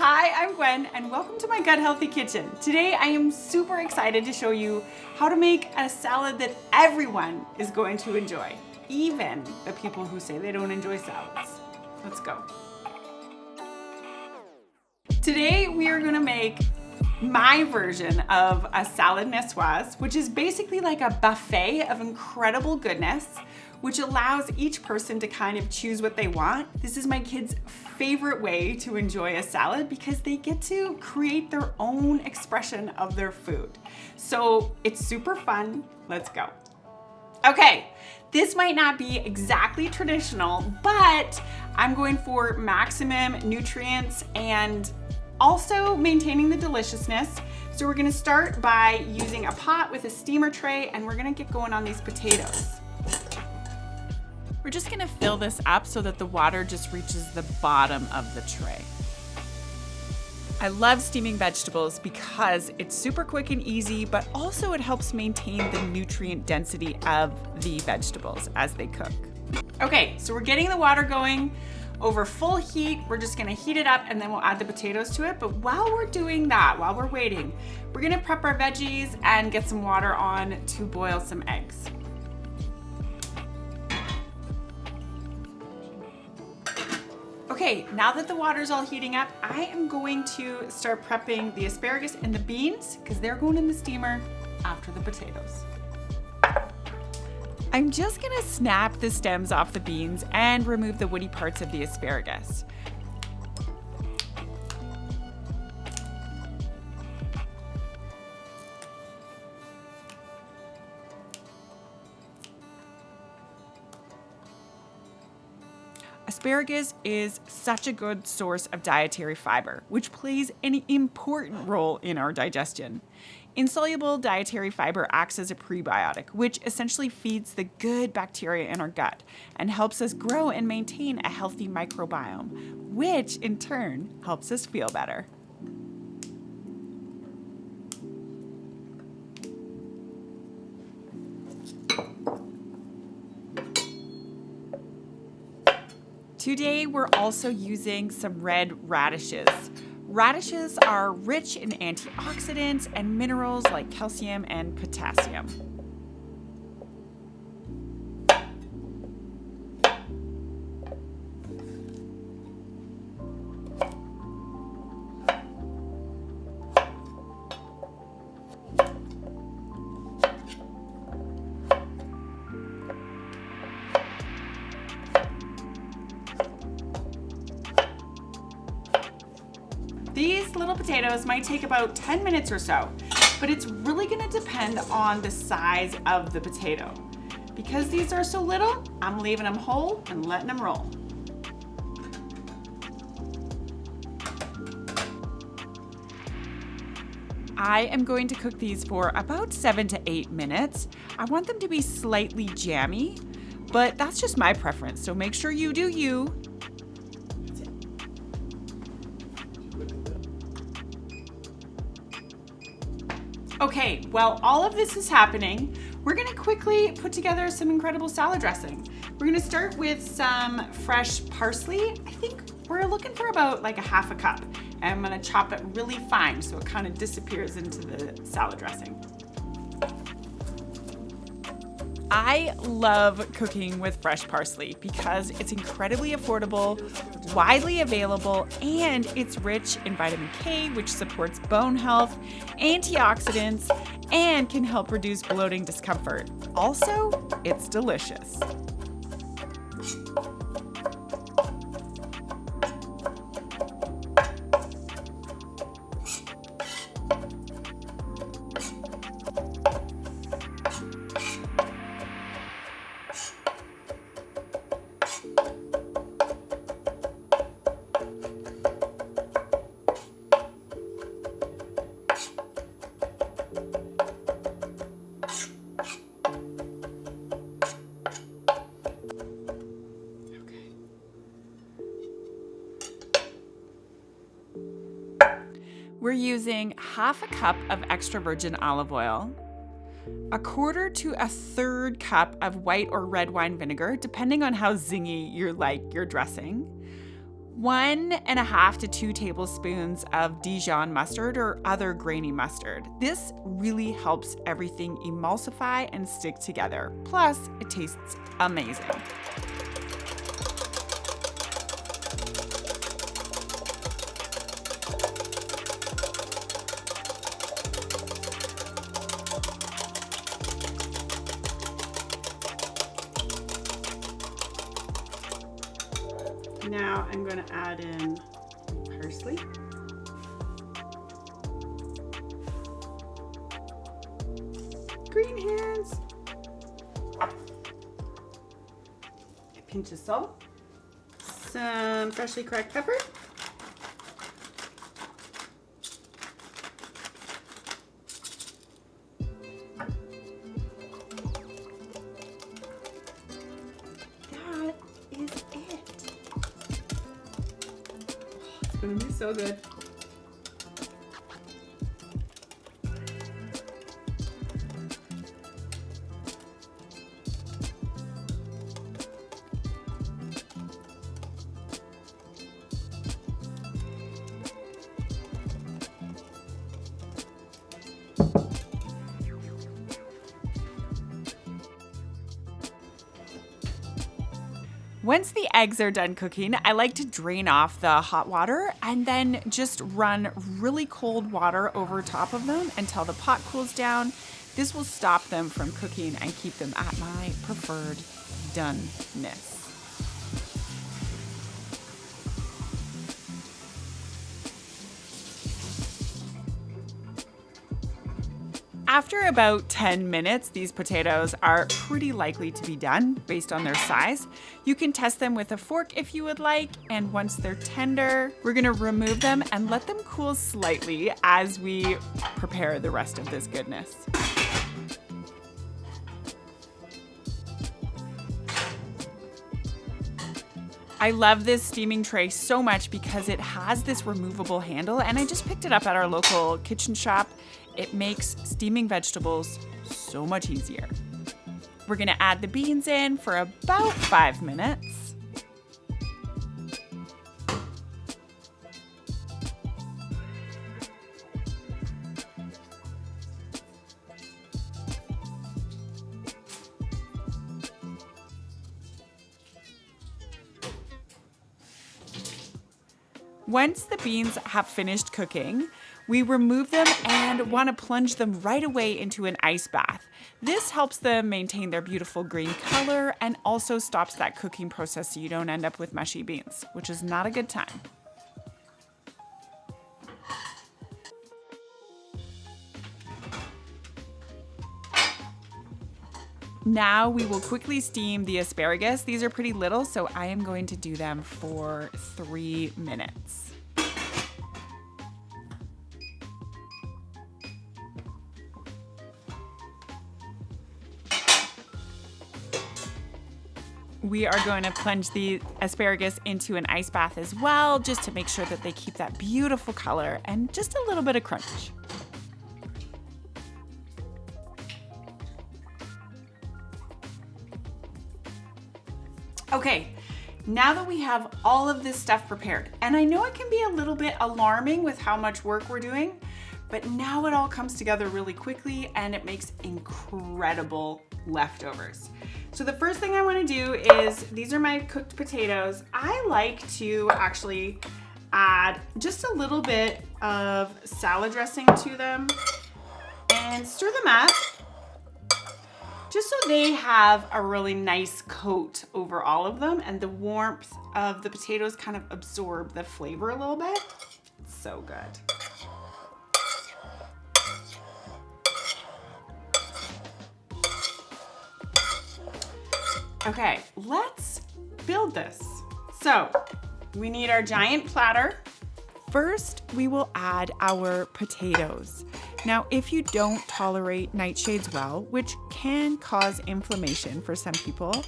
Hi, I'm Gwen and welcome to my Gut Healthy Kitchen. Today I am super excited to show you how to make a salad that everyone is going to enjoy, even the people who say they don't enjoy salads. Let's go. Today we are going to make my version of a salade nicoise, which is basically like a buffet of incredible goodness, which allows each person to kind of choose what they want. This is my kids' favorite way to enjoy a salad because they get to create their own expression of their food. So it's super fun. Let's go. Okay, this might not be exactly traditional, but I'm going for maximum nutrients and also maintaining the deliciousness. So we're gonna start by using a pot with a steamer tray and we're gonna get going on these potatoes. We're just gonna fill this up so that the water just reaches the bottom of the tray. I love steaming vegetables because it's super quick and easy, but also it helps maintain the nutrient density of the vegetables as they cook. Okay, so we're getting the water going over full heat. We're just gonna heat it up and then we'll add the potatoes to it. But while we're doing that, while we're waiting, we're gonna prep our veggies and get some water on to boil some eggs. Okay, now that the water's all heating up, I am going to start prepping the asparagus and the beans because they're going in the steamer after the potatoes. I'm just gonna snap the stems off the beans and remove the woody parts of the asparagus. Asparagus is such a good source of dietary fiber, which plays an important role in our digestion. Insoluble dietary fiber acts as a prebiotic, which essentially feeds the good bacteria in our gut and helps us grow and maintain a healthy microbiome, which in turn helps us feel better. Today, we're also using some red radishes. Radishes are rich in antioxidants and minerals like calcium and potassium. These little potatoes might take about 10 minutes or so, but it's really gonna depend on the size of the potato. Because these are so little, I'm leaving them whole and letting them roll. I am going to cook these for about 7 to 8 minutes. I want them to be slightly jammy, but that's just my preference, so make sure you do you. Okay, while all of this is happening, we're gonna quickly put together some incredible salad dressing. We're gonna start with some fresh parsley. I think we're looking for about like a half a cup. And I'm gonna chop it really fine so it kind of disappears into the salad dressing. I love cooking with fresh parsley because it's incredibly affordable, widely available, and it's rich in vitamin K, which supports bone health, antioxidants, and can help reduce bloating discomfort. Also, it's delicious. We're using half a cup of extra virgin olive oil, a quarter to a third cup of white or red wine vinegar, depending on how zingy you like your dressing, 1.5 to 2 tablespoons of Dijon mustard or other grainy mustard. This really helps everything emulsify and stick together. Plus, it tastes amazing. Now I'm going to add in parsley. Green hands. A pinch of salt. Some freshly cracked pepper. That is it. It's gonna be so good. Once the eggs are done cooking, I like to drain off the hot water and then just run really cold water over top of them until the pot cools down. This will stop them from cooking and keep them at my preferred doneness. After about 10 minutes, these potatoes are pretty likely to be done based on their size. You can test them with a fork if you would like, and once they're tender, we're gonna remove them and let them cool slightly as we prepare the rest of this goodness. I love this steaming tray so much because it has this removable handle, and I just picked it up at our local kitchen shop. It makes steaming vegetables so much easier. We're gonna add the beans in for about 5 minutes. Once the beans have finished cooking, we remove them and want to plunge them right away into an ice bath. This helps them maintain their beautiful green color and also stops that cooking process so you don't end up with mushy beans, which is not a good time. Now we will quickly steam the asparagus. These are pretty little, so I am going to do them for 3 minutes. We are going to plunge the asparagus into an ice bath as well, just to make sure that they keep that beautiful color and just a little bit of crunch. Okay, now that we have all of this stuff prepared, and I know it can be a little bit alarming with how much work we're doing, but now it all comes together really quickly and it makes incredible leftovers. So the first thing I want to do is, these are my cooked potatoes. I like to actually add just a little bit of salad dressing to them and stir them up, just so they have a really nice coat over all of them and the warmth of the potatoes kind of absorb the flavor a little bit. It's so good. Okay, let's build this. So we need our giant platter. First, we will add our potatoes. Now, if you don't tolerate nightshades well, which can cause inflammation for some people,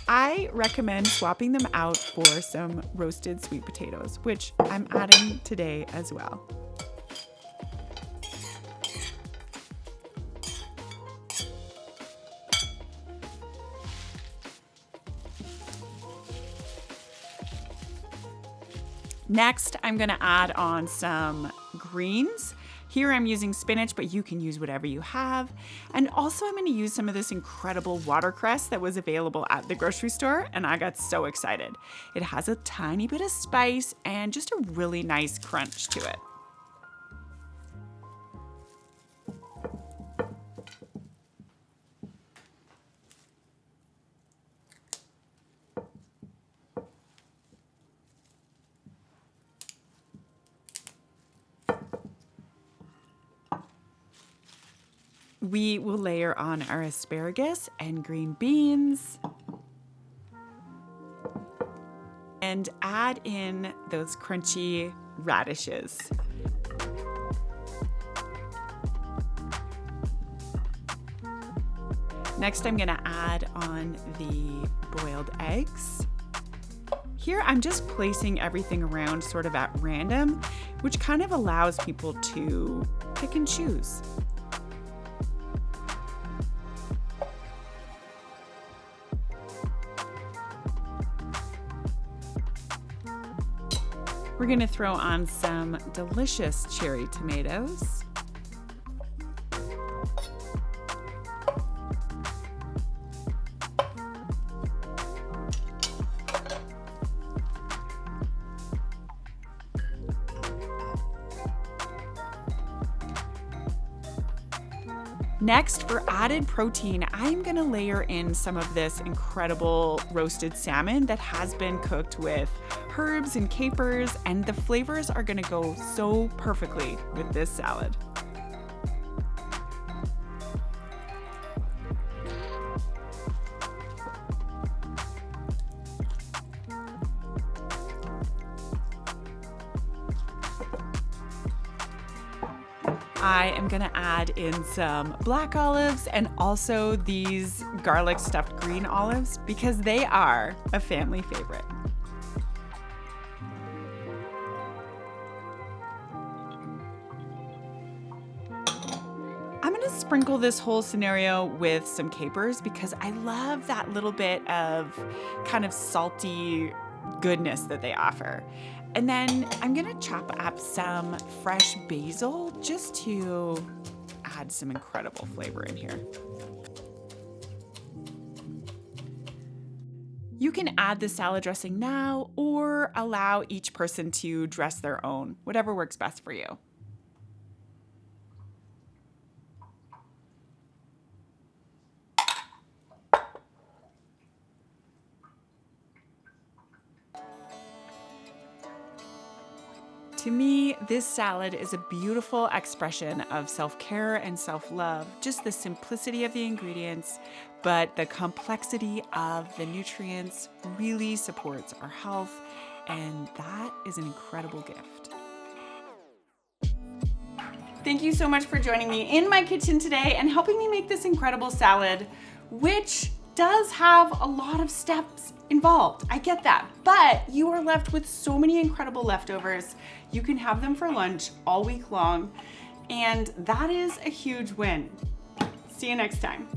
I recommend swapping them out for some roasted sweet potatoes, which I'm adding today as well. Next, I'm gonna add on some greens. Here I'm using spinach, but you can use whatever you have. And also I'm gonna use some of this incredible watercress that was available at the grocery store, and I got so excited. It has a tiny bit of spice and just a really nice crunch to it. We will layer on our asparagus and green beans and add in those crunchy radishes. Next, I'm gonna add on the boiled eggs. Here, I'm just placing everything around sort of at random, which kind of allows people to pick and choose. We're gonna throw on some delicious cherry tomatoes. Next, for added protein, I'm gonna layer in some of this incredible roasted salmon that has been cooked with herbs and capers, and the flavors are gonna go so perfectly with this salad. I am gonna add in some black olives and also these garlic stuffed green olives because they are a family favorite. I'm gonna sprinkle this whole scenario with some capers because I love that little bit of kind of salty goodness that they offer. And then I'm gonna chop up some fresh basil just to add some incredible flavor in here. You can add the salad dressing now or allow each person to dress their own, whatever works best for you. To me, this salad is a beautiful expression of self-care and self-love. Just the simplicity of the ingredients, but the complexity of the nutrients really supports our health, and that is an incredible gift. Thank you so much for joining me in my kitchen today and helping me make this incredible salad, which does have a lot of steps involved. I get that, but you are left with so many incredible leftovers. You can have them for lunch all week long, and that is a huge win. See you next time.